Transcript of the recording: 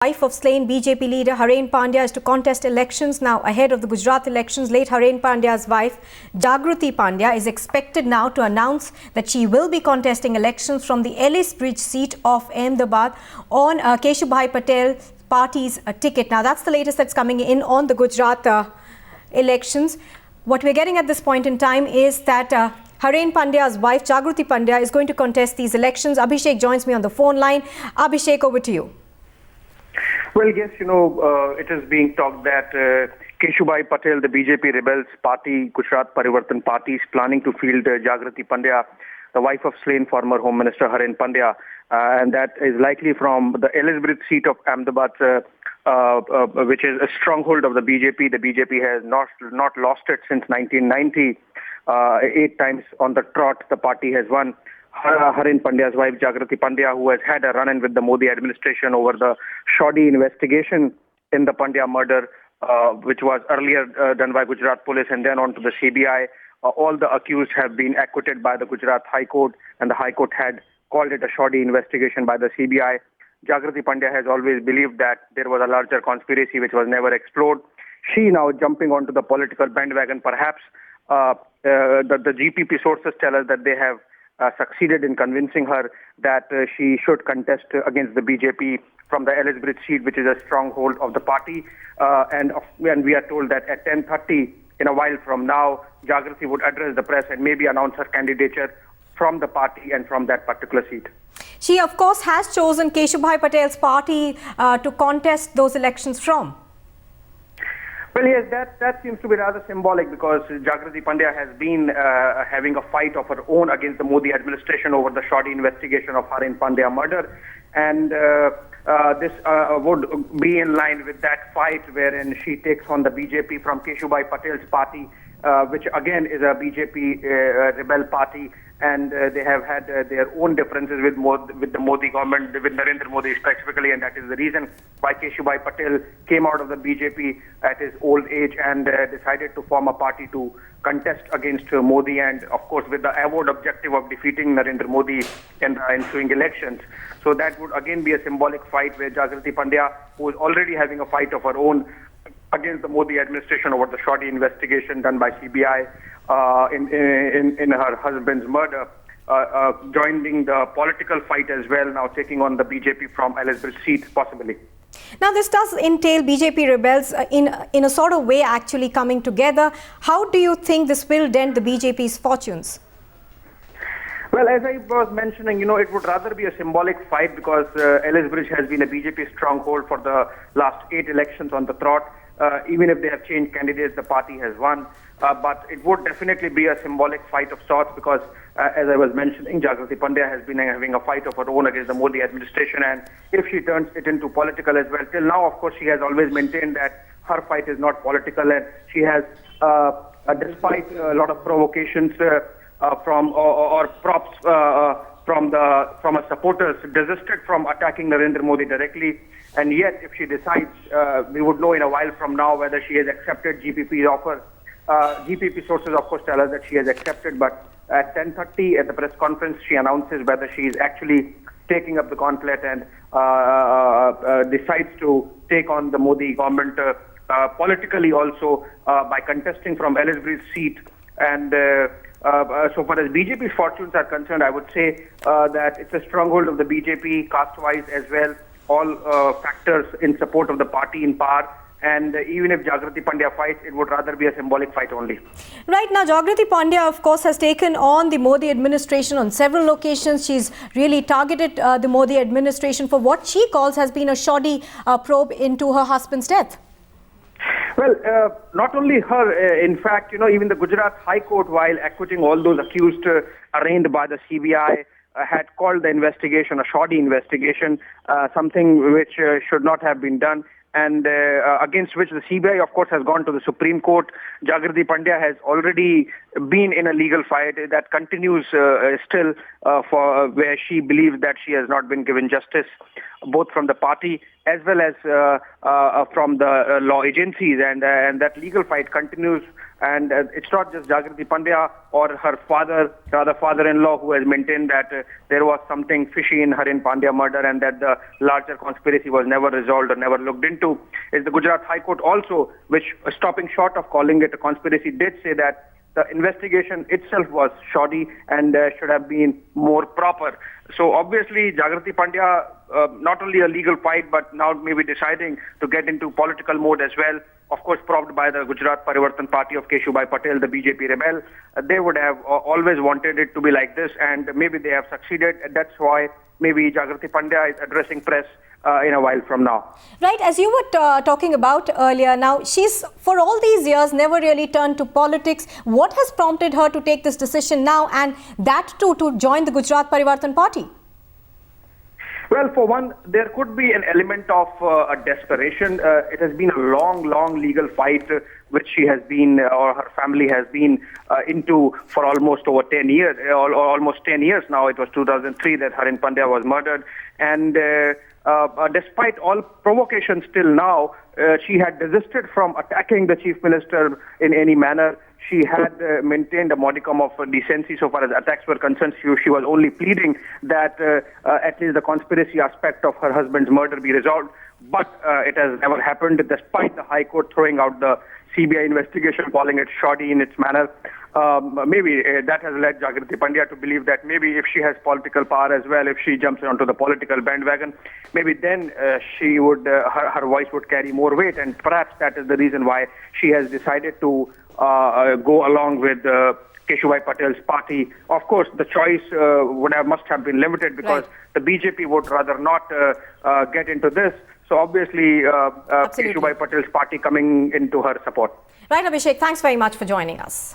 Wife of slain BJP leader Haren Pandya is to contest elections now ahead of the Gujarat elections. Late Haren Pandya's wife, Jagruti Pandya, is expected now to announce that she will be contesting elections from the Ellis Bridge seat of Ahmedabad on Keshubhai Patel's party's ticket. Now, that's the latest that's coming in on the Gujarat elections. What we're getting at this point in time is that Haren Pandya's wife, Jagruti Pandya, is going to contest these elections. Abhishek joins me on the phone line. Abhishek, over to you. Well, yes, it is being talked that Keshubhai Patel, the BJP Rebels Party, Gujarat Parivartan Party, is planning to field Jagruti Pandya, the wife of slain former Home Minister Haren Pandya, and that is likely from the Ellis Bridge seat of Ahmedabad, which is a stronghold of the BJP. The BJP has not lost it since 1990. 8 times on the trot, the party has won. Haren Pandya's wife, Jagruti Pandya, who has had a run-in with the Modi administration over the shoddy investigation in the Pandya murder, which was earlier done by Gujarat police and then on to the CBI. All the accused have been acquitted by the Gujarat High Court, and the High Court had called it a shoddy investigation by the CBI. Jagruti Pandya has always believed that there was a larger conspiracy which was never explored. She now jumping onto the political bandwagon, perhaps. The GPP sources tell us that they have succeeded in convincing her that she should contest against the BJP from the Ellis Bridge seat, which is a stronghold of the party. And we are told that at 10:30, in a while from now, Jagruti would address the press and maybe announce her candidature from the party and from that particular seat. She, of course, has chosen Keshubhai Patel's party to contest those elections from. Well, yes, that seems to be rather symbolic because Jagruti Pandya has been having a fight of her own against the Modi administration over the shoddy investigation of Haren Pandya murder. And this would be in line with that fight wherein she takes on the BJP from Keshubhai Patel's party, which again is a BJP rebel party. And they have had their own differences with the Modi government, with Narendra Modi specifically, and that is the reason why Keshubhai Patel came out of the BJP at his old age and decided to form a party to contest against Modi, and of course with the avowed objective of defeating Narendra Modi in the ensuing elections. So that would again be a symbolic fight where Jagruti Pandya, who is already having a fight of her own against the Modi administration over the shoddy investigation done by CBI in her husband's murder, joining the political fight as well, now taking on the BJP from Ellis Bridge seat, possibly. Now, this does entail BJP rebels in a sort of way actually coming together. How do you think this will dent the BJP's fortunes? Well, as I was mentioning, it would rather be a symbolic fight because Ellis Bridge has been a BJP stronghold for the last 8 elections on the trot. Even if they have changed candidates, the party has won. But it would definitely be a symbolic fight of sorts because, as I was mentioning, Jagruti Pandya has been having a fight of her own against the Modi administration. And if she turns it into political as well, till now, of course, she has always maintained that her fight is not political. And she has, despite a lot of provocations from props from her supporters, desisted from attacking Narendra Modi directly. And yet, if she decides, we would know in a while from now whether she has accepted GPP's offer. GPP sources, of course, tell us that she has accepted, but at 10:30 at the press conference, she announces whether she is actually taking up the gauntlet and decides to take on the Modi government politically also by contesting from Ellis Bridge seat. And so far as BJP's fortunes are concerned, I would say that it's a stronghold of the BJP, caste-wise as well, all factors in support of the party in power. And even if Jagruti Pandya fights, it would rather be a symbolic fight only. Right now, Jagruti Pandya, of course, has taken on the Modi administration on several occasions. She's really targeted the Modi administration for what she calls has been a shoddy probe into her husband's death. Well, not only her, in fact, even the Gujarat High Court, while acquitting all those accused arraigned by the CBI, had called the investigation a shoddy investigation, something which should not have been done, and against which the CBI, of course, has gone to the Supreme Court. Jagruti Pandya has already been in a legal fight that continues still for where she believes that she has not been given justice, both from the party as well as from the law agencies, and that legal fight continues And it's not just Jagrati Pandya or her father, the father-in-law, who has maintained that there was something fishy in Haren Pandya murder and that the larger conspiracy was never resolved or never looked into. It's the Gujarat High Court also, which, stopping short of calling it a conspiracy, did say that the investigation itself was shoddy and should have been more proper. So obviously, Jagrati Pandya, not only a legal fight, but now maybe deciding to get into political mode as well. Of course, propped by the Gujarat Parivartan Party of Keshubai Patel, the BJP rebel. They would have always wanted it to be like this, and maybe they have succeeded. That's why maybe Jagrati Pandya is addressing press in a while from now. Right, as you were talking about earlier, now she's for all these years never really turned to politics. What has prompted her to take this decision now, and that too to join the Gujarat Parivartan Party? Well, for one, there could be an element of a desperation. It has been a long legal fight which she has been, or her family has been into for almost over 10 years, or almost 10 years now. It was 2003 that Haren Pandya was murdered. And despite all provocations till now, she had desisted from attacking the Chief Minister in any manner. She had maintained a modicum of decency so far as attacks were concerned. She was only pleading that at least the conspiracy aspect of her husband's murder be resolved. But it has never happened, despite the High Court throwing out the CBI investigation, calling it shoddy in its manner. Maybe that has led Jagrati Pandya to believe that maybe if she has political power as well, if she jumps onto the political bandwagon, maybe then she would her voice would carry more weight, and perhaps that is the reason why she has decided to go along with Keshubai Patel's party. Of course, the choice must have been limited because the BJP would rather not get into this. So obviously, Keshubai Patel's party coming into her support. Right, Abhishek, thanks very much for joining us.